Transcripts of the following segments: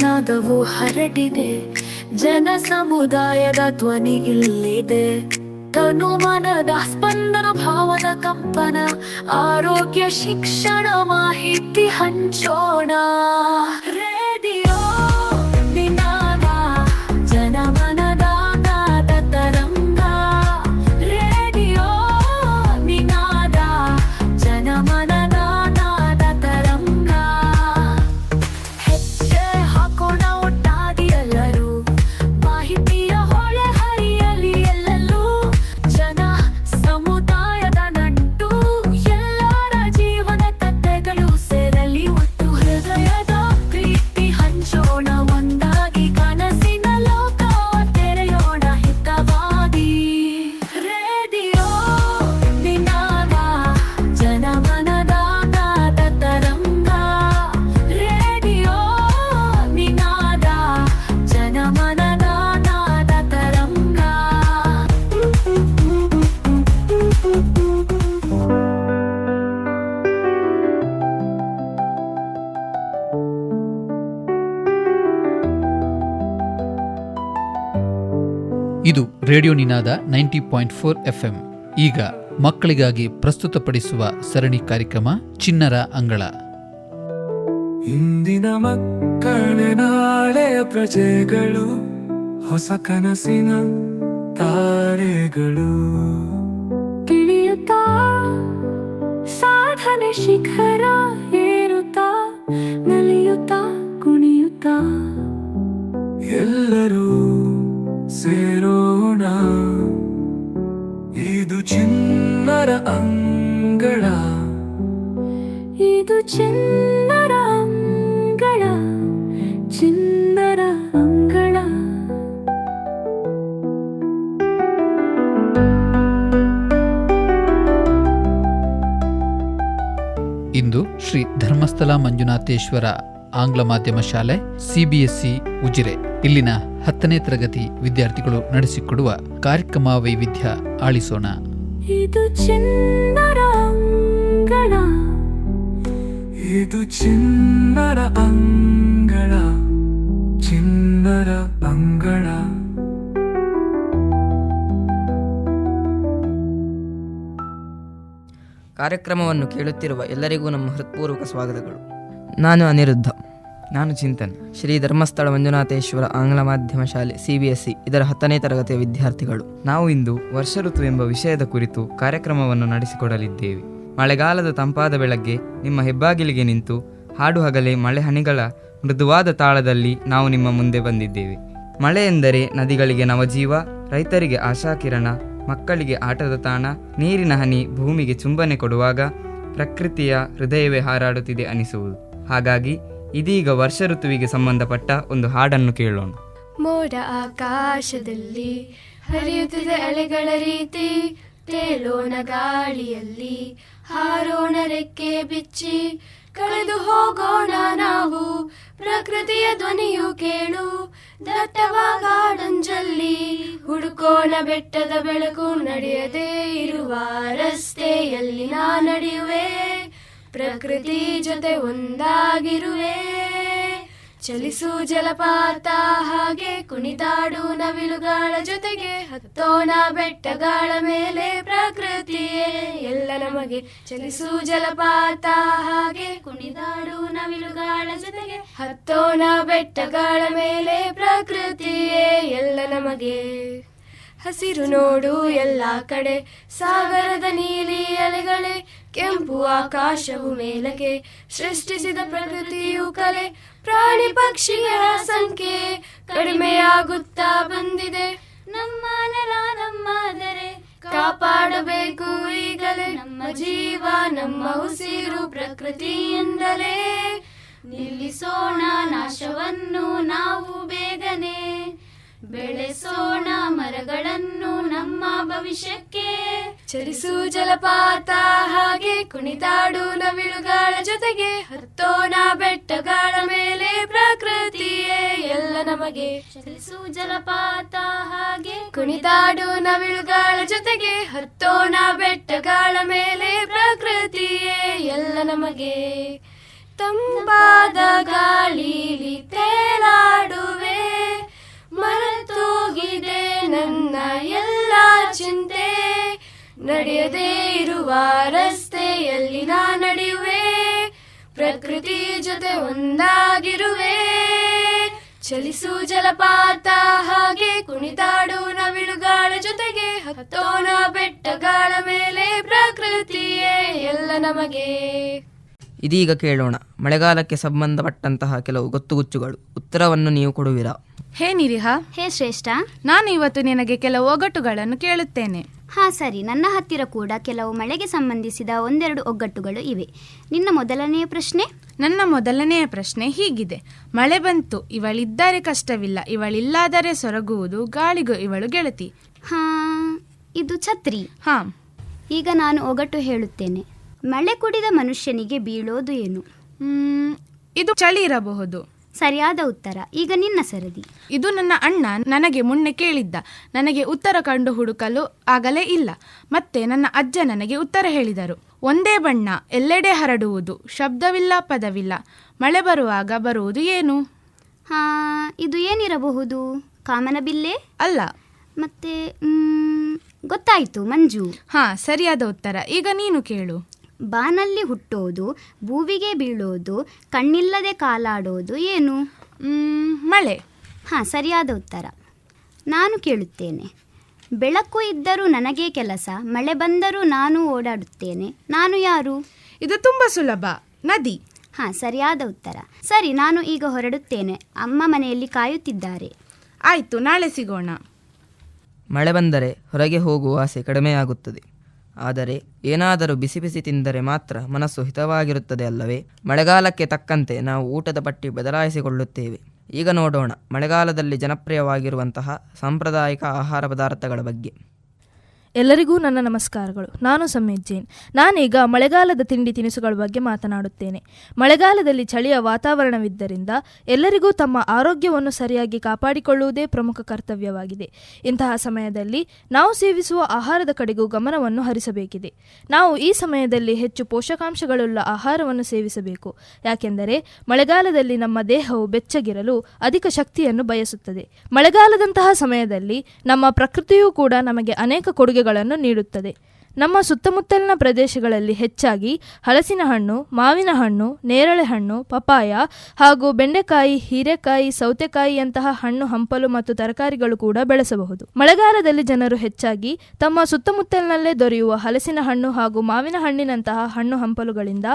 ನಾದವು ಹರಡಿದೆ, ಜನ ಸಮುದಾಯದ ಧ್ವನಿ ಇಲ್ಲಿದೆ. ತನುಮನದ ಸ್ಪಂದನ, ಭಾವದ ಕಂಪನ, ಆರೋಗ್ಯ ಶಿಕ್ಷಣ ಮಾಹಿತಿ ಹಂಚೋಣ. ರೇಡಿಯೋ ನಿನಾದ, ಜನಮನದ ನಾದ ತರಂಗ. ರೇಡಿಯೋ ನಿನಾದ, ಜನಮನದ ನಾದ ತರಂಗ. ಹೆಜ್ಜೆ ಹಾಕೋಣ ಒಟ್ಟಾಗಿ ಎಲ್ಲರೂ, ಮಾಹಿತಿಯ ಹೊಳೆ ಹರಿಯಲಿ ಎಲ್ಲೆಲ್ಲೂ. ಜನ ಸಮುದಾಯದ ನಂಟು, ಎಲ್ಲರ ಜೀವನ ಕಥೆಗಳು ಸೇರಲಿ ಒಟ್ಟು. ಹೃದಯದ ಪ್ರೀತಿ ಹಂಚೋಣ ಒಂದಾಗಿ, ಕನಸಿನ ಲೋಕ ತೆರೆಯೋಣ ಹಿತವಾಗಿ. ರೇಡಿಯೋ ನಿನಾದ, ಜನಮನದ ನಾದ ತರಂಗ. ರೇಡಿಯೋ ನಿನಾದ, ಜನಮನದ ನಾದ ತರಂಗ. ಇದು ರೇಡಿಯೋ ನಿನಾದ 90.4 FM. ಈಗ ಮಕ್ಕಳಿಗಾಗಿ ಪ್ರಸ್ತುತಪಡಿಸುವ ಸರಣಿ ಕಾರ್ಯಕ್ರಮ ಚಿಣ್ಣರ ಅಂಗಳ. ಇಂದಿನ ಮಕ್ಕಳೇ ನಾಳೆಯ ಪ್ರಜೆಗಳು, ಹೊಸ ಕನಸಿನ ತಾರೆಗಳು. ತಿಳಿಯುತ್ತಾ ಸಾಧನೆ ಶಿಖರ ಏರುತ್ತಾ, ನಲಿಯುತ್ತಾ ಕುಣಿಯುತ್ತಾ, ಎಲ್ಲರೂ ಸೇರೋಣ, ಇದು ಚಿಣ್ಣರ ಅಂಗಳ. ಇದು ಚಿಣ್ಣರ ಅಂಗಳ, ಚಿಣ್ಣರ ಅಂಗಳ. ಇಂದು ಶ್ರೀ ಧರ್ಮಸ್ಥಳ ಮಂಜುನಾಥೇಶ್ವರ ಆಂಗ್ಲ ಮಾಧ್ಯಮ ಶಾಲೆ CBSE ಉಜಿರೆ ಇಲ್ಲಿನ 10ನೇ ತರಗತಿ ವಿದ್ಯಾರ್ಥಿಗಳು ನಡೆಸಿಕೊಡುವ ಕಾರ್ಯಕ್ರಮ ವೈವಿಧ್ಯ ಆಲಿಸೋಣ. ಇದು ಚಿಣ್ಣರ ಅಂಗಳ, ಇದು ಚಿಣ್ಣರ ಅಂಗಳ, ಚಿಣ್ಣರ ಅಂಗಳ. ಕಾರ್ಯಕ್ರಮವನ್ನು ಕೇಳುತ್ತಿರುವ ಎಲ್ಲರಿಗೂ ನಮ್ಮ ಹೃತ್ಪೂರ್ವಕ ಸ್ವಾಗತಗಳು. ನಾನು ಅನಿರುದ್ಧ. ನಾನು ಚಿಂತನ್. ಶ್ರೀ ಧರ್ಮಸ್ಥಳ ಮಂಜುನಾಥೇಶ್ವರ ಆಂಗ್ಲ ಮಾಧ್ಯಮ ಶಾಲೆ CBSE ಇದರ 10ನೇ ತರಗತಿಯ ವಿದ್ಯಾರ್ಥಿಗಳು. ನಾವು ಇಂದು ವರ್ಷ ಋತು ಎಂಬ ವಿಷಯದ ಕುರಿತು ಕಾರ್ಯಕ್ರಮವನ್ನು ನಡೆಸಿಕೊಡಲಿದ್ದೇವೆ. ಮಳೆಗಾಲದ ತಂಪಾದ ಬೆಳಗ್ಗೆ ನಿಮ್ಮ ಹೆಬ್ಬಾಗಿಲಿಗೆ ನಿಂತು ಹಾಡು ಹಗಲೇ ಮಳೆ ಹನಿಗಳ ಮೃದುವಾದ ತಾಳದಲ್ಲಿ ನಾವು ನಿಮ್ಮ ಮುಂದೆ ಬಂದಿದ್ದೇವೆ. ಮಳೆ ಎಂದರೆ ನದಿಗಳಿಗೆ ನವಜೀವ, ರೈತರಿಗೆ ಆಶಾಕಿರಣ, ಮಕ್ಕಳಿಗೆ ಆಟದ ತಾಣ. ನೀರಿನ ಹನಿ ಭೂಮಿಗೆ ಚುಂಬನೆ ಕೊಡುವಾಗ ಪ್ರಕೃತಿಯ ಹೃದಯವೇ ಹಾರಾಡುತ್ತಿದೆ ಅನಿಸುವುದು. ಹಾಗಾಗಿ ಇದೀಗ ವರ್ಷ ಋತುವಿಗೆ ಸಂಬಂಧಪಟ್ಟ ಒಂದು ಹಾಡನ್ನು ಕೇಳೋಣ. ಮೋಡ ಆಕಾಶದಲ್ಲಿ ಹರಿಯುತ್ತಿದೆ ಅಲೆಗಳ ರೀತಿ, ತೇಲೋಣ ಗಾಳಿಯಲ್ಲಿ, ಹಾರೋಣ ರೆಕ್ಕೆ ಬಿಚ್ಚಿ, ಕಳೆದು ಹೋಗೋಣ ನಾವು ಪ್ರಕೃತಿಯ ಧ್ವನಿಯು ಕೇಳು. ದಟ್ಟವಾಗಾಡಂಜಲ್ಲಿ ಹುಡುಕೋಣ ಬೆಟ್ಟದ ಬೆಳಕು, ನಡೆಯದೇ ಇರುವ ರಸ್ತೆಯಲ್ಲಿ ನಾ ನಡೆಯುವೆ, ಪ್ರಕೃತಿ ಜೊತೆ ಒಂದಾಗಿರುವೆ. ಚಲಿಸು ಜಲಪಾತ ಹಾಗೆ ಕುಣಿದಾಡು ನವಿಲುಗಳ ಜೊತೆಗೆ, ಹತ್ತೋಣ ಬೆಟ್ಟಗಳ ಮೇಲೆ ಪ್ರಕೃತಿಯೇ ಎಲ್ಲ ನಮಗೆ. ಚಲಿಸು ಜಲಪಾತ ಹಾಗೆ ಕುಣಿದಾಡು ನವಿಲುಗಳ ಜೊತೆಗೆ, ಹತ್ತೋಣ ಬೆಟ್ಟಗಳ ಮೇಲೆ ಪ್ರಕೃತಿಯೇ ಎಲ್ಲ ನಮಗೆ. ಹಸಿರು ನೋಡು ಎಲ್ಲ ಕಡೆ, ಸಾಗರದ ನೀಲಿ ಅಲೆಗಳೇ, ಕೆಂಪು ಆಕಾಶವು ಮೇಲಕ್ಕೆ, ಸೃಷ್ಟಿಸಿದ ಪ್ರಕೃತಿಯು ಕಲೆ. ಪ್ರಾಣಿ ಪಕ್ಷಿಗಳ ಸಂಖ್ಯೆ ಕಡಿಮೆಯಾಗುತ್ತಾ ಬಂದಿದೆ, ನಮ್ಮ ನೆಲ ನಮ್ಮ ದರೆ ಕಾಪಾಡಬೇಕು ಈಗಲೇ. ನಮ್ಮ ಜೀವ ನಮ್ಮ ಉಸಿರು ಪ್ರಕೃತಿಯಿಂದಲೇ, ನಿಲ್ಲಿಸೋಣ ನಾಶವನ್ನು ನಾವು ಬೇಗನೆ, ಬೆಳೆಸೋಣ ಮರಗಳನ್ನು ನಮ್ಮ ಭವಿಷ್ಯಕ್ಕೆ. ಚಲಿಸು ಜಲಪಾತ ಹಾಗೆ ಕುಣಿದಾಡು ನವಿಲುಗಳ ಜೊತೆಗೆ, ಹತ್ತೋಣ ಬೆಟ್ಟಗಳ ಮೇಲೆ ಪ್ರಕೃತಿಯೇ ಎಲ್ಲ ನಮಗೆ. ಚಲಿಸು ಜಲಪಾತ ಹಾಗೆ ಕುಣಿದಾಡು ನವಿಲುಗಳ ಜೊತೆಗೆ, ಹತ್ತೋಣ ಬೆಟ್ಟಗಳ ಮೇಲೆ ಪ್ರಕೃತಿಯೇ ಎಲ್ಲ ನಮಗೆ. ತಂಪಾದ ಗಾಳಿಲಿ ತೇಲಾಡುವೆ, ಮರೆತೋಗಿದೆ ನನ್ನ ಎಲ್ಲ ಚಿಂತೆ, ನಡೆಯದೇ ಇರುವ ರಸ್ತೆಯಲ್ಲಿ ನಾ ನಡೆಯುವೆ, ಪ್ರಕೃತಿ ಜೊತೆ ಒಂದಾಗಿರುವೆ, ಚಲಿಸು ಜಲಪಾತ ಹಾಗೆ ಕುಣಿತಾಡು ನವಿಲುಗಾಳ ಜೊತೆಗೆ, ಹತ್ತೋಣ ಬೆಟ್ಟಗಳ ಮೇಲೆ ಪ್ರಕೃತಿಯೇ ಎಲ್ಲ ನಮಗೆ. ಇದೀಗ ಕೇಳೋಣ ಮಳೆಗಾಲಕ್ಕೆ ಸಂಬಂಧಪಟ್ಟಂತಹ ಕೆಲವು ಗೊತ್ತುಗುಚ್ಚುಗಳು. ಉತ್ತರವನ್ನು ನೀವು ಕೊಡುವಿರಾ? ಹೇ ನಿರಿಹಾ. ಹೇ ಶ್ರೇಷ್ಠ. ನಾನು ಇವತ್ತು ನಿನಗೆ ಕೆಲವು ಒಗಟುಗಳನ್ನು ಕೇಳುತ್ತೇನೆ. ಹಾ ಸರಿ, ನನ್ನ ಹತ್ತಿರ ಕೂಡ ಕೆಲವು ಮಳೆಗೆ ಸಂಬಂಧಿಸಿದ ಒಂದೆರಡು ಒಗ್ಗಟ್ಟುಗಳು ಇವೆ. ನಿನ್ನ ಮೊದಲನೆಯ ಪ್ರಶ್ನೆ? ನನ್ನ ಮೊದಲನೆಯ ಪ್ರಶ್ನೆ ಹೀಗಿದೆ: ಮಳೆ ಬಂತು, ಇವಳಿದ್ದರೆ ಕಷ್ಟವಿಲ್ಲ, ಇವಳಿಲ್ಲಾದರೆ ಸೊರಗುವುದು, ಗಾಳಿಗೂ ಇವಳು ಗೆಳತಿ. ಹಾ, ಇದು ಛತ್ರಿ. ಹಾ, ಈಗ ನಾನು ಒಗಟು ಹೇಳುತ್ತೇನೆ. ಮಳೆ ಕುಡಿದ ಮನುಷ್ಯನಿಗೆ ಬೀಳೋದು ಏನು? ಇದು ಚಳಿ ಇರಬಹುದು. ಸರಿಯಾದ ಉತ್ತರ. ಈಗ ನಿನ್ನ ಸರದಿ. ಇದು ನನ್ನ ಅಣ್ಣ ನನಗೆ ಮುನ್ನೆ ಕೇಳಿದ್ದ. ನನಗೆ ಉತ್ತರ ಕಂಡು ಹುಡುಕಲು ಆಗಲೇ ಇಲ್ಲ. ಮತ್ತೆ ನನ್ನ ಅಜ್ಜ ನನಗೆ ಉತ್ತರ ಹೇಳಿದರು. ಒಂದೇ ಬಣ್ಣ ಎಲ್ಲೆಡೆ ಹರಡುವುದು, ಶಬ್ದವಿಲ್ಲ ಪದವಿಲ್ಲ, ಮಳೆ ಬರುವಾಗ ಬರುವುದು ಏನು? ಹಾ, ಇದು ಏನಿರಬಹುದು? ಕಾಮನಬಿಲ್ಲೆ? ಅಲ್ಲ. ಮತ್ತೆ ಗೊತ್ತಾಯ್ತು, ಮಂಜು. ಹಾ, ಸರಿಯಾದ ಉತ್ತರ. ಈಗ ನೀನು ಕೇಳು. ಬಾನಲ್ಲಿ ಹುಟ್ಟೋದು, ಭೂವಿಗೆ ಬೀಳೋದು, ಕಣ್ಣಿಲ್ಲದೆ ಕಾಲಾಡೋದು ಏನು? ಮಳೆ. ಹಾ, ಸರಿಯಾದ ಉತ್ತರ. ನಾನು ಕೇಳುತ್ತೇನೆ. ಬೆಳಕು ಇದ್ದರೂ ನನಗೆ ಕೆಲಸ, ಮಳೆ ಬಂದರೂ ನಾನು ಓಡಾಡುತ್ತೇನೆ, ನಾನು ಯಾರು? ಇದು ತುಂಬ ಸುಲಭ, ನದಿ. ಹಾ, ಸರಿಯಾದ ಉತ್ತರ. ಸರಿ, ನಾನು ಈಗ ಹೊರಡುತ್ತೇನೆ. ಅಮ್ಮ ಮನೆಯಲ್ಲಿ ಕಾಯುತ್ತಿದ್ದಾರೆ. ಆಯ್ತು, ನಾಳೆ ಸಿಗೋಣ. ಮಳೆ ಬಂದರೆ ಹೊರಗೆ ಹೋಗುವ ಆಸೆ ಕಡಿಮೆಯಾಗುತ್ತದೆ. ಆದರೆ ಏನಾದರೂ ಬಿಸಿ ಬಿಸಿ ತಿಂದರೆ ಮಾತ್ರ ಮನಸ್ಸು ಹಿತವಾಗಿರುತ್ತದೆ ಅಲ್ಲವೇ? ಮಳೆಗಾಲಕ್ಕೆ ತಕ್ಕಂತೆ ನಾವು ಊಟದ ಪಟ್ಟಿ ಬದಲಾಯಿಸಿಕೊಳ್ಳುತ್ತೇವೆ. ಈಗ ನೋಡೋಣ ಮಳೆಗಾಲದಲ್ಲಿ ಜನಪ್ರಿಯವಾಗಿರುವಂತಹ ಸಾಂಪ್ರದಾಯಿಕ ಆಹಾರ ಪದಾರ್ಥಗಳ ಬಗ್ಗೆ. ಎಲ್ಲರಿಗೂ ನನ್ನ ನಮಸ್ಕಾರಗಳು. ನಾನು ಸಮೇತ್ ಜೈನ್. ನಾನೀಗ ಮಳೆಗಾಲದ ತಿಂಡಿ ತಿನಿಸುಗಳ ಬಗ್ಗೆ ಮಾತನಾಡುತ್ತೇನೆ. ಮಳೆಗಾಲದಲ್ಲಿ ಚಳಿಯ ವಾತಾವರಣವಿದ್ದರಿಂದ ಎಲ್ಲರಿಗೂ ತಮ್ಮ ಆರೋಗ್ಯವನ್ನು ಸರಿಯಾಗಿ ಕಾಪಾಡಿಕೊಳ್ಳುವುದೇ ಪ್ರಮುಖ ಕರ್ತವ್ಯವಾಗಿದೆ. ಇಂತಹ ಸಮಯದಲ್ಲಿ ನಾವು ಸೇವಿಸುವ ಆಹಾರದ ಕಡೆಗೂ ಗಮನವನ್ನು ಹರಿಸಬೇಕಿದೆ. ನಾವು ಈ ಸಮಯದಲ್ಲಿ ಹೆಚ್ಚು ಪೋಷಕಾಂಶಗಳುಳ್ಳ ಆಹಾರವನ್ನು ಸೇವಿಸಬೇಕು. ಯಾಕೆಂದರೆ ಮಳೆಗಾಲದಲ್ಲಿ ನಮ್ಮ ದೇಹವು ಬೆಚ್ಚಗಿರಲು ಅಧಿಕ ಶಕ್ತಿಯನ್ನು ಬಯಸುತ್ತದೆ. ಮಳೆಗಾಲದಂತಹ ಸಮಯದಲ್ಲಿ ನಮ್ಮ ಪ್ರಕೃತಿಯೂ ಕೂಡ ನಮಗೆ ಅನೇಕ ಕೊಡುಗೆಗಳನ್ನು ನೀಡುತ್ತದೆ. ನಮ್ಮ ಸುತ್ತಮುತ್ತಲಿನ ಪ್ರದೇಶಗಳಲ್ಲಿ ಹೆಚ್ಚಾಗಿ ಹಲಸಿನ ಹಣ್ಣು, ಮಾವಿನ ಹಣ್ಣು, ನೇರಳೆ ಹಣ್ಣು, ಪಪಾಯ ಹಾಗೂ ಬೆಂಡೆಕಾಯಿ, ಹೀರೆಕಾಯಿ, ಸೌತೆಕಾಯಿಯಂತಹ ಹಣ್ಣು ಹಂಪಲು ಮತ್ತು ತರಕಾರಿಗಳು ಕೂಡ ಬೆಳೆಸಬಹುದು. ಮಳೆಗಾಲದಲ್ಲಿ ಜನರು ಹೆಚ್ಚಾಗಿ ತಮ್ಮ ಸುತ್ತಮುತ್ತಲಿನಲ್ಲೇ ದೊರೆಯುವ ಹಲಸಿನ ಹಣ್ಣು ಹಾಗೂ ಮಾವಿನ ಹಣ್ಣಿನಂತಹ ಹಣ್ಣು ಹಂಪಲುಗಳಿಂದ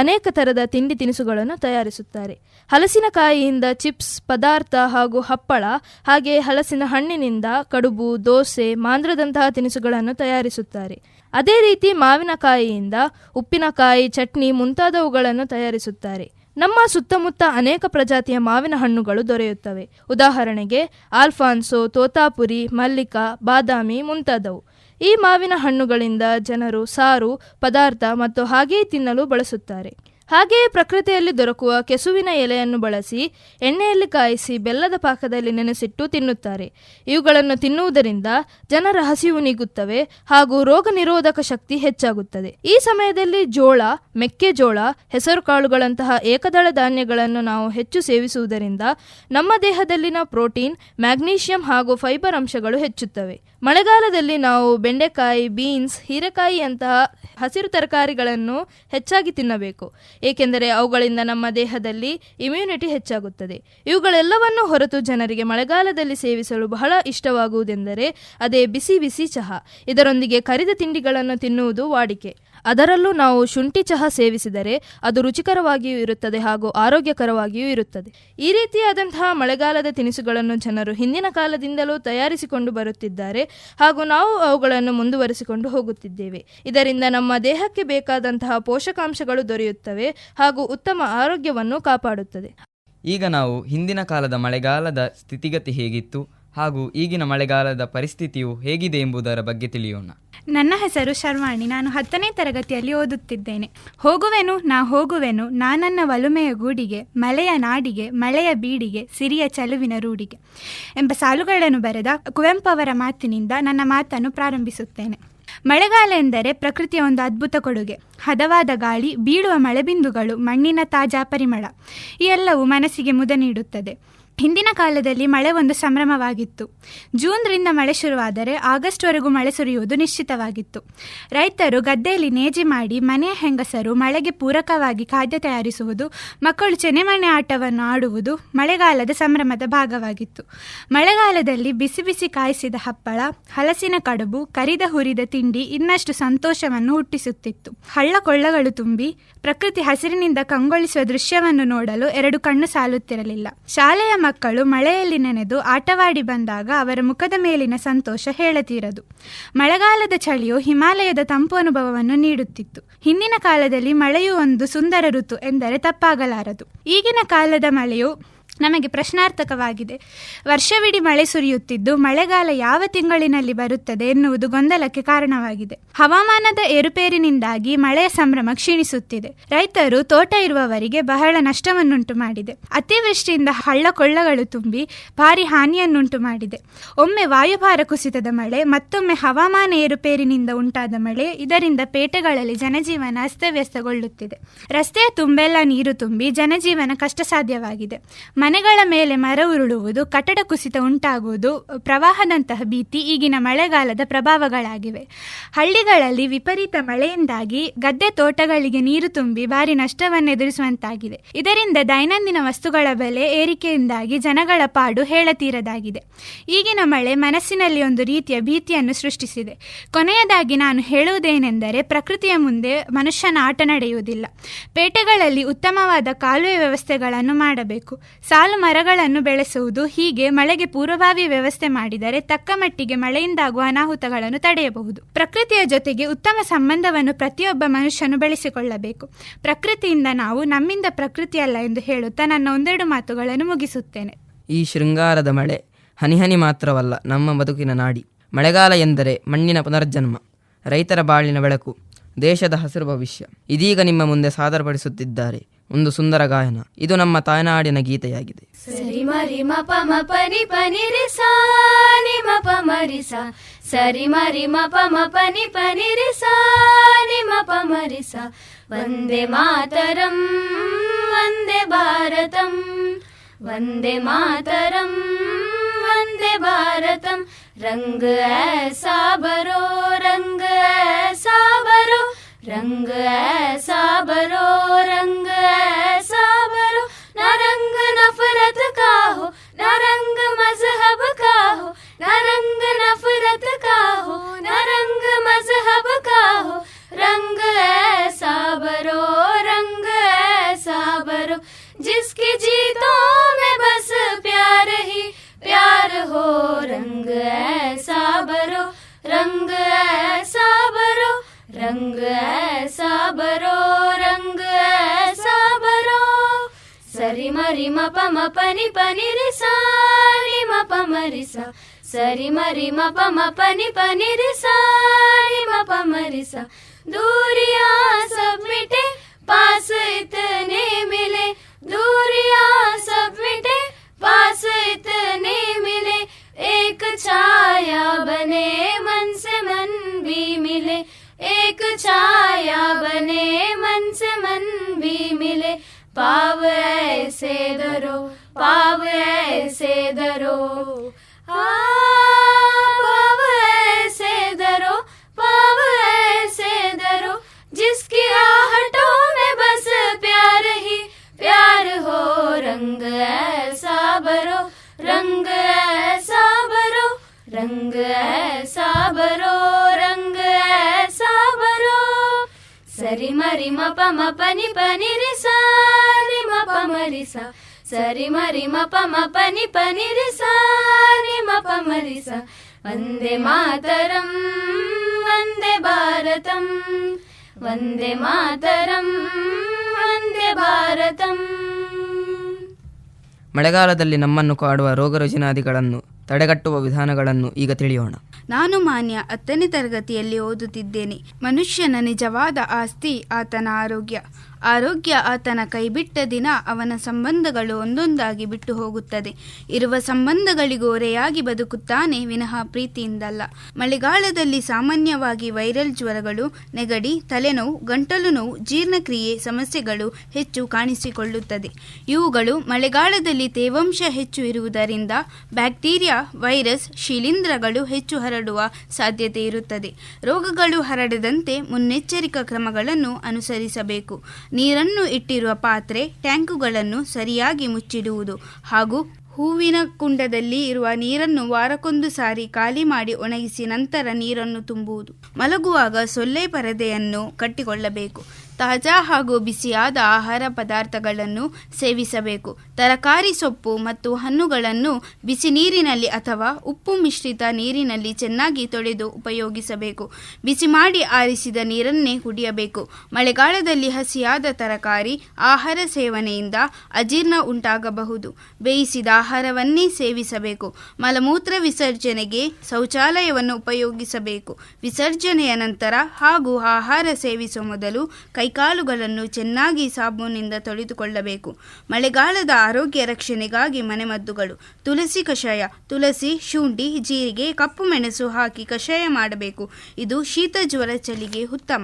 ಅನೇಕ ತರದ ತಿಂಡಿ ತಿನಿಸುಗಳನ್ನು ತಯಾರಿಸುತ್ತಾರೆ. ಹಲಸಿನಕಾಯಿಯಿಂದ ಚಿಪ್ಸ್, ಪದಾರ್ಥ ಹಾಗೂ ಹಪ್ಪಳ, ಹಾಗೆ ಹಲಸಿನ ಹಣ್ಣಿನಿಂದ ಕಡುಬು, ದೋಸೆ, ಮಾಂದ್ರದಂತಹ ತಿನಿಸುಗಳನ್ನು ತಯಾರಿಸುತ್ತಾರೆ. ಅದೇ ರೀತಿ ಮಾವಿನಕಾಯಿಯಿಂದ ಉಪ್ಪಿನಕಾಯಿ, ಚಟ್ನಿ ಮುಂತಾದವುಗಳನ್ನು ತಯಾರಿಸುತ್ತಾರೆ. ನಮ್ಮ ಸುತ್ತಮುತ್ತ ಅನೇಕ ಪ್ರಜಾತಿಯ ಮಾವಿನ ಹಣ್ಣುಗಳು ದೊರೆಯುತ್ತವೆ. ಉದಾಹರಣೆಗೆ ಆಲ್ಫಾನ್ಸೋ, ತೋತಾಪುರಿ, ಮಲ್ಲಿಕಾ, ಬಾದಾಮಿ ಮುಂತಾದವು. ಈ ಮಾವಿನ ಹಣ್ಣುಗಳಿಂದ ಜನರು ಸಾರು, ಪದಾರ್ಥ ಮತ್ತು ಹಾಗೆಯೇ ತಿನ್ನಲು ಬಳಸುತ್ತಾರೆ. ಹಾಗೆಯೇ ಪ್ರಕೃತಿಯಲ್ಲಿ ದೊರಕುವ ಕೆಸುವಿನ ಎಲೆಯನ್ನು ಬಳಸಿ ಎಣ್ಣೆಯಲ್ಲಿ ಕಾಯಿಸಿ ಬೆಲ್ಲದ ಪಾಕದಲ್ಲಿ ನೆನೆಸಿಟ್ಟು ತಿನ್ನುತ್ತಾರೆ. ಇವುಗಳನ್ನು ತಿನ್ನುವುದರಿಂದ ಜನರ ಹಸಿವು ನೀಗುತ್ತವೆ ಹಾಗೂ ರೋಗ ನಿರೋಧಕ ಶಕ್ತಿ ಹೆಚ್ಚಾಗುತ್ತದೆ. ಈ ಸಮಯದಲ್ಲಿ ಜೋಳ, ಮೆಕ್ಕೆಜೋಳ, ಹೆಸರು ಕಾಳುಗಳಂತಹ ಏಕದಳ ಧಾನ್ಯಗಳನ್ನು ನಾವು ಹೆಚ್ಚು ಸೇವಿಸುವುದರಿಂದ ನಮ್ಮ ದೇಹದಲ್ಲಿನ ಪ್ರೋಟೀನ್, ಮ್ಯಾಗ್ನೀಷಿಯಂ ಹಾಗೂ ಫೈಬರ್ ಅಂಶಗಳು ಹೆಚ್ಚುತ್ತವೆ. ಮಳೆಗಾಲದಲ್ಲಿ ನಾವು ಬೆಂಡೆಕಾಯಿ, ಬೀನ್ಸ್, ಹೀರೆಕಾಯಿಯಂತಹ ಹಸಿರು ತರಕಾರಿಗಳನ್ನು ಹೆಚ್ಚಾಗಿ ತಿನ್ನಬೇಕು. ಏಕೆಂದರೆ ಅವುಗಳಿಂದ ನಮ್ಮ ದೇಹದಲ್ಲಿ ಇಮ್ಯುನಿಟಿ ಹೆಚ್ಚಾಗುತ್ತದೆ. ಇವುಗಳೆಲ್ಲವನ್ನು ಹೊರತು ಜನರಿಗೆ ಮಳೆಗಾಲದಲ್ಲಿ ಸೇವಿಸಲು ಬಹಳ ಇಷ್ಟವಾಗುವುದೆಂದರೆ ಅದೇ ಬಿಸಿ ಬಿಸಿ ಚಹಾ. ಇದರೊಂದಿಗೆ ಕರಿದ ತಿಂಡಿಗಳನ್ನು ತಿನ್ನುವುದು ವಾಡಿಕೆ. ಅದರಲ್ಲೂ ನಾವು ಶುಂಠಿ ಚಹಾ ಸೇವಿಸಿದರೆ ಅದು ರುಚಿಕರವಾಗಿಯೂ ಇರುತ್ತದೆ ಹಾಗೂ ಆರೋಗ್ಯಕರವಾಗಿಯೂ ಇರುತ್ತದೆ. ಈ ರೀತಿಯಾದಂತಹ ಮಳೆಗಾಲದ ತಿನಿಸುಗಳನ್ನು ಜನರು ಹಿಂದಿನ ಕಾಲದಿಂದಲೂ ತಯಾರಿಸಿಕೊಂಡು ಬರುತ್ತಿದ್ದಾರೆ ಹಾಗೂ ನಾವು ಅವುಗಳನ್ನು ಮುಂದುವರಿಸಿಕೊಂಡು ಹೋಗುತ್ತಿದ್ದೇವೆ. ಇದರಿಂದ ನಮ್ಮ ದೇಹಕ್ಕೆ ಬೇಕಾದಂತಹ ಪೋಷಕಾಂಶಗಳು ದೊರೆಯುತ್ತವೆ ಹಾಗೂ ಉತ್ತಮ ಆರೋಗ್ಯವನ್ನು ಕಾಪಾಡುತ್ತದೆ. ಈಗ ನಾವು ಹಿಂದಿನ ಕಾಲದ ಮಳೆಗಾಲದ ಸ್ಥಿತಿಗತಿ ಹೇಗಿತ್ತು ಹಾಗೂ ಈಗಿನ ಮಳೆಗಾಲದ ಪರಿಸ್ಥಿತಿಯು ಹೇಗಿದೆ ಎಂಬುದರ ಬಗ್ಗೆ ತಿಳಿಯೋಣ. ನನ್ನ ಹೆಸರು ಶರ್ವಾಣಿ. ನಾನು 10ನೇ ತರಗತಿಯಲ್ಲಿ ಓದುತ್ತಿದ್ದೇನೆ. ಹೋಗುವೆನು ನಾನನ್ನ ಒಲುಮೆಯ ಗೂಡಿಗೆ, ಮಳೆಯ ನಾಡಿಗೆ, ಮಳೆಯ ಬೀಡಿಗೆ, ಸಿರಿಯ ಚಲುವಿನ ರೂಢಿಗೆ ಎಂಬ ಸಾಲುಗಳನ್ನು ಬರೆದ ಕುವೆಂಪು ಅವರ ಮಾತಿನಿಂದ ನನ್ನ ಮಾತನ್ನು ಪ್ರಾರಂಭಿಸುತ್ತೇನೆ. ಮಳೆಗಾಲ ಎಂದರೆ ಪ್ರಕೃತಿಯ ಒಂದು ಅದ್ಭುತ ಕೊಡುಗೆ. ಹದವಾದ ಗಾಳಿ, ಬೀಳುವ ಮಳೆಬಿಂದುಗಳು, ಮಣ್ಣಿನ ತಾಜಾ ಪರಿಮಳ ಈ ಎಲ್ಲವೂ ಮನಸ್ಸಿಗೆ ಮುದ ನೀಡುತ್ತದೆ. ಹಿಂದಿನ ಕಾಲದಲ್ಲಿ ಮಳೆ ಒಂದು ಸಂಭ್ರಮವಾಗಿತ್ತು. ಜೂನ್ರಿಂದ ಮಳೆ ಶುರುವಾದರೆ ಆಗಸ್ಟ್ವರೆಗೂ ಮಳೆ ಸುರಿಯುವುದು ನಿಶ್ಚಿತವಾಗಿತ್ತು. ರೈತರು ಗದ್ದೆಯಲ್ಲಿ ನೇಜಿ ಮಾಡಿ, ಮನೆಯ ಹೆಂಗಸರು ಮಳೆಗೆ ಪೂರಕವಾಗಿ ಖಾದ್ಯ ತಯಾರಿಸುವುದು, ಮಕ್ಕಳು ಚೆನೆಮಣೆ ಆಟವನ್ನು ಆಡುವುದು ಮಳೆಗಾಲದ ಸಂಭ್ರಮದ ಭಾಗವಾಗಿತ್ತು. ಮಳೆಗಾಲದಲ್ಲಿ ಬಿಸಿ ಬಿಸಿ ಕಾಯಿಸಿದ ಹಪ್ಪಳ, ಹಲಸಿನ ಕಡುಬು, ಕರಿದ ಹುರಿದ ತಿಂಡಿ ಇನ್ನಷ್ಟು ಸಂತೋಷವನ್ನು ಹುಟ್ಟಿಸುತ್ತಿತ್ತು. ಹಳ್ಳ ಕೊಳ್ಳಗಳು ತುಂಬಿ ಪ್ರಕೃತಿ ಹಸಿರಿನಿಂದ ಕಂಗೊಳಿಸುವ ದೃಶ್ಯವನ್ನು ನೋಡಲು ಎರಡು ಕಣ್ಣು ಸಾಲುತ್ತಿರಲಿಲ್ಲ. ಶಾಲೆಯ ಮಕ್ಕಳು ಮಳೆಯಲ್ಲಿ ನೆನೆದು ಆಟವಾಡಿ ಬಂದಾಗ ಅವರ ಮುಖದ ಮೇಲಿನ ಸಂತೋಷ ಹೇಳತೀರದು. ಮಳೆಗಾಲದ ಚಳಿಯು ಹಿಮಾಲಯದ ತಂಪು ಅನುಭವವನ್ನು ನೀಡುತ್ತಿತ್ತು. ಹಿಂದಿನ ಕಾಲದಲ್ಲಿ ಮಳೆಯು ಒಂದು ಸುಂದರ ಋತು ಎಂದರೆ ತಪ್ಪಾಗಲಾರದು. ಈಗಿನ ಕಾಲದ ಮಳೆಯು ನಮಗೆ ಪ್ರಶ್ನಾರ್ಥಕವಾಗಿದೆ. ವರ್ಷವಿಡೀ ಮಳೆ ಸುರಿಯುತ್ತಿದ್ದು ಮಳೆಗಾಲ ಯಾವ ತಿಂಗಳಿನಲ್ಲಿ ಬರುತ್ತದೆ ಎನ್ನುವುದು ಗೊಂದಲಕ್ಕೆ ಕಾರಣವಾಗಿದೆ. ಹವಾಮಾನದ ಏರುಪೇರಿನಿಂದಾಗಿ ಮಳೆಯ ಸಂಭ್ರಮ ಕ್ಷೀಣಿಸುತ್ತಿದೆ. ರೈತರು, ತೋಟ ಇರುವವರಿಗೆ ಬಹಳ ನಷ್ಟವನ್ನುಂಟು ಮಾಡಿದೆ. ಅತಿವೃಷ್ಟಿಯಿಂದ ಹಳ್ಳ ಕೊಳ್ಳಗಳು ತುಂಬಿ ಭಾರಿ ಹಾನಿಯನ್ನುಂಟು ಮಾಡಿದೆ. ಒಮ್ಮೆ ವಾಯುಭಾರ ಕುಸಿತದ ಮಳೆ, ಮತ್ತೊಮ್ಮೆ ಹವಾಮಾನ ಏರುಪೇರಿನಿಂದ ಉಂಟಾದ ಮಳೆ, ಇದರಿಂದ ಪೇಟೆಗಳಲ್ಲಿ ಜನಜೀವನ ಅಸ್ತವ್ಯಸ್ತಗೊಳ್ಳುತ್ತಿದೆ. ರಸ್ತೆಯ ತುಂಬೆಲ್ಲ ನೀರು ತುಂಬಿ ಜನಜೀವನ ಕಷ್ಟ ಸಾಧ್ಯವಾಗಿದೆ. ಮನೆಗಳ ಮೇಲೆ ಮರ ಉರುಳುವುದು, ಕಟ್ಟಡ ಕುಸಿತ ಉಂಟಾಗುವುದು, ಪ್ರವಾಹದಂತಹ ಭೀತಿ ಈಗಿನ ಮಳೆಗಾಲದ ಪ್ರಭಾವಗಳಾಗಿವೆ. ಹಳ್ಳಿಗಳಲ್ಲಿ ವಿಪರೀತ ಮಳೆಯಿಂದಾಗಿ ಗದ್ದೆ ತೋಟಗಳಿಗೆ ನೀರು ತುಂಬಿ ಭಾರಿ ನಷ್ಟವನ್ನು ಎದುರಿಸುವಂತಾಗಿದೆ. ಇದರಿಂದ ದೈನಂದಿನ ವಸ್ತುಗಳ ಬೆಲೆ ಏರಿಕೆಯಿಂದಾಗಿ ಜನಗಳ ಪಾಡು ಹೇಳತೀರದಾಗಿದೆ. ಈಗಿನ ಮಳೆ ಮನಸ್ಸಿನಲ್ಲಿ ಒಂದು ರೀತಿಯ ಭೀತಿಯನ್ನು ಸೃಷ್ಟಿಸಿದೆ. ಕೊನೆಯದಾಗಿ ನಾನು ಹೇಳುವುದೇನೆಂದರೆ, ಪ್ರಕೃತಿಯ ಮುಂದೆ ಮನುಷ್ಯನ ಆಟ ನಡೆಯುವುದಿಲ್ಲ. ಪೇಟೆಗಳಲ್ಲಿ ಉತ್ತಮವಾದ ಕಾಲುವೆ ವ್ಯವಸ್ಥೆಗಳನ್ನು ಮಾಡಬೇಕು. ಸಾಲು ಮರಗಳನ್ನು ಬೆಳೆಸುವುದು, ಹೀಗೆ ಮಳೆಗೆ ಪೂರ್ವಭಾವಿ ವ್ಯವಸ್ಥೆ ಮಾಡಿದರೆ ತಕ್ಕ ಮಟ್ಟಿಗೆ ಮಳೆಯಿಂದಾಗುವ ಅನಾಹುತಗಳನ್ನು ತಡೆಯಬಹುದು. ಪ್ರಕೃತಿಯ ಜೊತೆಗೆ ಉತ್ತಮ ಸಂಬಂಧವನ್ನು ಪ್ರತಿಯೊಬ್ಬ ಮನುಷ್ಯನು ಬೆಳೆಸಿಕೊಳ್ಳಬೇಕು. ಪ್ರಕೃತಿಯಿಂದ ನಾವು, ನಮ್ಮಿಂದ ಪ್ರಕೃತಿಯಲ್ಲ ಎಂದು ಹೇಳುತ್ತಾ ನನ್ನ ಒಂದೆರಡು ಮಾತುಗಳನ್ನು ಮುಗಿಸುತ್ತೇನೆ. ಈ ಶೃಂಗಾರದ ಮಳೆ ಹನಿಹನಿ ಮಾತ್ರವಲ್ಲ, ನಮ್ಮ ಬದುಕಿನ ನಾಡಿ. ಮಳೆಗಾಲ ಎಂದರೆ ಮಣ್ಣಿನ ಪುನರ್ಜನ್ಮ, ರೈತರ ಬಾಳಿನ ಬೆಳಕು, ದೇಶದ ಹಸಿರು ಭವಿಷ್ಯ. ಇದೀಗ ನಿಮ್ಮ ಮುಂದೆ ಸಾದರಪಡಿಸುತ್ತಿದ್ದಾರೆ ಒಂದು ಸುಂದರ ಗಾಯನ. ಇದು ನಮ್ಮ ತಾಯ್ನಾಡಿನ ಗೀತೆಯಾಗಿದೆ. ಸರಿ ಮರಿ ಮಪ ಮಪನಿ ಪನಿ ರಿ ಸಾ ನಿ ಮಪ ಮರಿ ಸಾ, ಸರಿ ಮರಿ ಮಪ ಮಪನಿ ಪನಿ ರಿ ಸಾ ನಿ ಮಪ ಮರಿ ಸಾ. ವಂದೇ ಮಾತರಂ ವಂದೇ ಭಾರತಂ, ವಂದೇ ಮಾತರಂ ವಂದೇ ಭಾರತಂ. रंग ऐसा भरो, रंग ऐसा भरो, रंग ऐसा भरो, रंग ऐसा भरो. ना रंग नफरत का हो, ना रंग मजहब का हो, ना रंग नफरत का हो, ना रंग मजहब का हो. रंग ऐसा भरो, रंग ऐसा भरो, जिसकी जीतों में बस प्यार ही प्यार हो. रंग ऐसा भरो, रंग ऐसा भरो, रंग ऐसा भरो, रंग ऐसा भरो. सरी मरी मप मपनि पनि रि सा नि मप मरि सा, सरी मरी मप मपनि पनि रि सा नि मप मरि सा. दूरियां सब मिटे, पास इतने मिले, दूरियां सब मिटे, पास इतने मिले. एक छाया बने, मन से मन भी मिले, एक छाया बने, मन से मन भी मिले. पाव ऐसे धरो, पाव ऐसे धरो, पाव ऐसे धरो, पाव ऐसे धरो, जिसकी आहटों में बस प्यार ही प्यार हो. रंग ऐसा भरो, रंग ऐसा भरो, रंग ऐसा भरो, रंग ऐसा भरो. सरी मरी मप मपनि पनि रि सा नि मप मरि सा, सरी मरी मप मपनि पनि रि सा नि मप मरि सा. वंदे मातरम वंदे भारतम, वंदे मातरम वंदे भारतम. ಮಳೆಗಾಲದಲ್ಲಿ ನಮ್ಮನ್ನು ಕಾಡುವ ರೋಗರುಜಿನಾದಿಗಳನ್ನು ತಡೆಗಟ್ಟುವ ವಿಧಾನಗಳನ್ನು ಈಗ ತಿಳಿಯೋಣ. ನಾನು ಮಾನ್ಯ 10ನೇ ತರಗತಿಯಲ್ಲಿ ಓದುತ್ತಿದ್ದೇನೆ. ಮನುಷ್ಯನ ನಿಜವಾದ ಆಸ್ತಿ ಆತನ ಆರೋಗ್ಯ. ಆರೋಗ್ಯ ಆತನ ಕೈಬಿಟ್ಟ ದಿನ ಅವನ ಸಂಬಂಧಗಳು ಒಂದೊಂದಾಗಿ ಬಿಟ್ಟು ಹೋಗುತ್ತದೆ. ಇರುವ ಸಂಬಂಧಗಳಿಗೂ ಓರೆಯಾಗಿ ಬದುಕುತ್ತಾನೆ ವಿನಃ ಪ್ರೀತಿಯಿಂದಲ್ಲ. ಮಳೆಗಾಲದಲ್ಲಿ ಸಾಮಾನ್ಯವಾಗಿ ವೈರಲ್ ಜ್ವರಗಳು, ನೆಗಡಿ, ತಲೆನೋವು, ಗಂಟಲು ನೋವು, ಜೀರ್ಣಕ್ರಿಯೆ ಸಮಸ್ಯೆಗಳು ಹೆಚ್ಚು ಕಾಣಿಸಿಕೊಳ್ಳುತ್ತದೆ. ಇವುಗಳು ಮಳೆಗಾಲದಲ್ಲಿ ತೇವಾಂಶ ಹೆಚ್ಚು ಇರುವುದರಿಂದ ಬ್ಯಾಕ್ಟೀರಿಯಾ, ವೈರಸ್, ಶಿಲೀಂಧ್ರಗಳು ಹೆಚ್ಚು ಹರಡುವ ಸಾಧ್ಯತೆ ಇರುತ್ತದೆ. ರೋಗಗಳು ಹರಡದಂತೆ ಮುನ್ನೆಚ್ಚರಿಕಾ ಕ್ರಮಗಳನ್ನು ಅನುಸರಿಸಬೇಕು. ನೀರನ್ನು ಇಟ್ಟಿರುವ ಪಾತ್ರೆ, ಟ್ಯಾಂಕುಗಳನ್ನು ಸರಿಯಾಗಿ ಮುಚ್ಚಿಡುವುದು ಹಾಗೂ ಹೂವಿನ ಕುಂಡದಲ್ಲಿ ಇರುವ ನೀರನ್ನು ವಾರಕ್ಕೊಂದು ಸಾರಿ ಖಾಲಿ ಮಾಡಿ ಒಣಗಿಸಿ ನಂತರ ನೀರನ್ನು ತುಂಬುವುದು. ಮಲಗುವಾಗ ಸೊಳ್ಳೆ ಪರದೆಯನ್ನು ಕಟ್ಟಿಕೊಳ್ಳಬೇಕು. ತಾಜಾ ಹಾಗೂ ಬಿಸಿಯಾದ ಆಹಾರ ಪದಾರ್ಥಗಳನ್ನು ಸೇವಿಸಬೇಕು. ತರಕಾರಿ, ಸೊಪ್ಪು ಮತ್ತು ಹಣ್ಣುಗಳನ್ನು ಬಿಸಿ ನೀರಿನಲ್ಲಿ ಅಥವಾ ಉಪ್ಪು ಮಿಶ್ರಿತ ನೀರಿನಲ್ಲಿ ಚೆನ್ನಾಗಿ ತೊಳೆದು ಉಪಯೋಗಿಸಬೇಕು. ಬಿಸಿ ಮಾಡಿ ಆರಿಸಿದ ನೀರನ್ನೇ ಕುಡಿಯಬೇಕು. ಮಳೆಗಾಲದಲ್ಲಿ ಹಸಿಯಾದ ತರಕಾರಿ ಆಹಾರ ಸೇವನೆಯಿಂದ ಅಜೀರ್ಣ ಉಂಟಾಗಬಹುದು. ಬೇಯಿಸಿದ ಆಹಾರವನ್ನೇ ಸೇವಿಸಬೇಕು. ಮಲಮೂತ್ರ ವಿಸರ್ಜನೆಗೆ ಶೌಚಾಲಯವನ್ನು ಉಪಯೋಗಿಸಬೇಕು. ವಿಸರ್ಜನೆಯ ನಂತರ ಹಾಗೂ ಆಹಾರ ಸೇವಿಸುವ ಮೊದಲು ಕೈಕಾಲುಗಳನ್ನು ಚೆನ್ನಾಗಿ ಸಾಬೂನಿಂದ ತೊಳೆದುಕೊಳ್ಳಬೇಕು. ಮಳೆಗಾಲದ ಆರೋಗ್ಯ ರಕ್ಷಣೆಗಾಗಿ ಮನೆಮದ್ದುಗಳು: ತುಳಸಿ ಕಷಾಯ. ತುಳಸಿ, ಶುಂಠಿ, ಜೀರಿಗೆ, ಕಪ್ಪು ಮೆಣಸು ಹಾಕಿ ಕಷಾಯ ಮಾಡಬೇಕು. ಇದು ಶೀತ, ಜ್ವರ, ಚಳಿಗೆ ಉತ್ತಮ.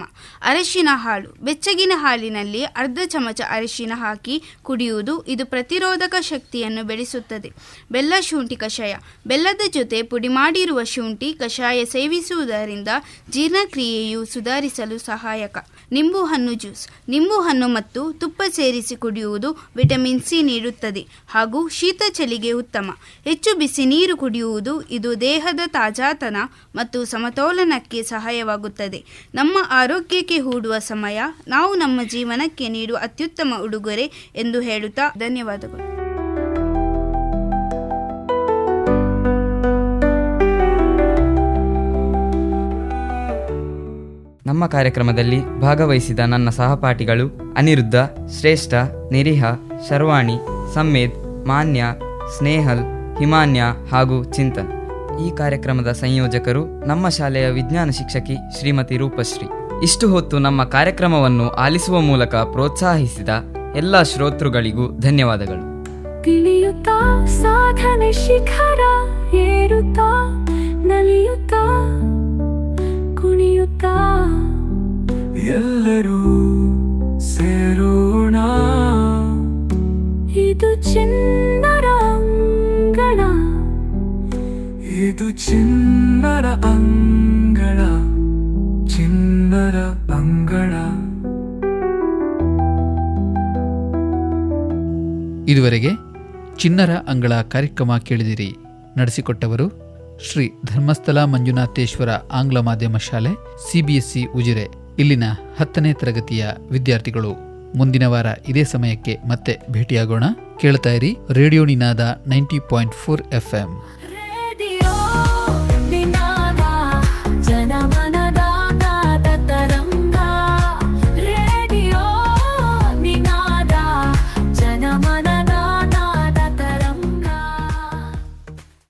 ಅರಿಶಿನ ಹಾಲು. ಬೆಚ್ಚಗಿನ ಹಾಲಿನಲ್ಲಿ ಅರ್ಧ ಚಮಚ ಅರಿಶಿನ ಹಾಕಿ ಕುಡಿಯುವುದು. ಇದು ಪ್ರತಿರೋಧಕ ಶಕ್ತಿಯನ್ನು ಬೆಳೆಸುತ್ತದೆ. ಬೆಲ್ಲ ಶುಂಠಿ ಕಷಾಯ. ಬೆಲ್ಲದ ಜೊತೆ ಪುಡಿ ಮಾಡಿರುವ ಶುಂಠಿ ಕಷಾಯ ಸೇವಿಸುವುದರಿಂದ ಜೀರ್ಣಕ್ರಿಯೆಯು ಸುಧಾರಿಸಲು ಸಹಾಯಕ. ನಿಂಬು ಹಣ್ಣು ಜ್ಯೂಸ್. ನಿಂಬು ಹಣ್ಣು ಮತ್ತು ತುಪ್ಪ ಸೇರಿಸಿ ಕುಡಿಯುವುದು ವಿಟಮಿನ್ ಸಿ ನೀಡುತ್ತದೆ ಹಾಗೂ ಶೀತ, ಚಳಿಗೆ ಉತ್ತಮ. ಹೆಚ್ಚು ಬಿಸಿ ನೀರು ಕುಡಿಯುವುದು. ಇದು ದೇಹದ ತಾಜಾತನ ಮತ್ತು ಸಮತೋಲನಕ್ಕೆ ಸಹಾಯವಾಗುತ್ತದೆ. ನಮ್ಮ ಆರೋಗ್ಯಕ್ಕೆ ಹೂಡುವ ಸಮಯ ನಾವು ನಮ್ಮ ಜೀವನಕ್ಕೆ ನೀಡುವ ಅತ್ಯುತ್ತಮ ಉಡುಗೊರೆ ಎಂದು ಹೇಳುತ್ತಾ ಧನ್ಯವಾದಗಳು. ನಮ್ಮ ಕಾರ್ಯಕ್ರಮದಲ್ಲಿ ಭಾಗವಹಿಸಿದ ನನ್ನ ಸಹಪಾಠಿಗಳು ಅನಿರುದ್ಧ, ಶ್ರೇಷ್ಠ, ನಿರಿಹ, ಶರ್ವಾಣಿ, ಸಮ್ಮೇದ್, ಮಾನ್ಯ, ಸ್ನೇಹಲ್, ಹಿಮಾನ್ಯ ಹಾಗೂ ಚಿಂತನ್. ಈ ಕಾರ್ಯಕ್ರಮದ ಸಂಯೋಜಕರು ನಮ್ಮ ಶಾಲೆಯ ವಿಜ್ಞಾನ ಶಿಕ್ಷಕಿ ಶ್ರೀಮತಿ ರೂಪಶ್ರೀ. ಇಷ್ಟು ಹೊತ್ತು ನಮ್ಮ ಕಾರ್ಯಕ್ರಮವನ್ನು ಆಲಿಸುವ ಮೂಲಕ ಪ್ರೋತ್ಸಾಹಿಸಿದ ಎಲ್ಲ ಶ್ರೋತೃಗಳಿಗೂ ಧನ್ಯವಾದಗಳು. ತಿಳಿಯುತ್ತಾ ಸಾಧನೆ ಶಿಖರ ಏರುತ್ತಾ ನಲಿಯುತ್ತಾ ಕುಣಿಯುತ್ತಾ ಎಲ್ಲರೂ ಸೇರೋಣ. ಇದು ಚಿನ್ನರ ಅಂಗಳ. ಇದು ಚಿನ್ನರ ಅಂಗಳ. ಚಿನ್ನರ ಅಂಗಳ. ಇದುವರೆಗೆ ಚಿನ್ನರ ಅಂಗಳ ಕಾರ್ಯಕ್ರಮ ಕೇಳಿದಿರಿ. ನಡೆಸಿಕೊಟ್ಟವರು ಶ್ರೀ ಧರ್ಮಸ್ಥಳ ಮಂಜುನಾಥೇಶ್ವರ ಆಂಗ್ಲ ಮಾಧ್ಯಮ ಶಾಲೆ, ಸಿಬಿಎಸ್ಇ ಉಜಿರೆ. ಇಲ್ಲಿನ 10ನೇ ತರಗತಿಯ ವಿದ್ಯಾರ್ಥಿಗಳು. ಮುಂದಿನ ವಾರ ಇದೇ ಸಮಯಕ್ಕೆ ಮತ್ತೆ ಭೇಟಿಯಾಗೋಣ. ಕೇಳ್ತಾ ಇರಿ ರೇಡಿಯೋ ನಿನಾದ 90.4 FM.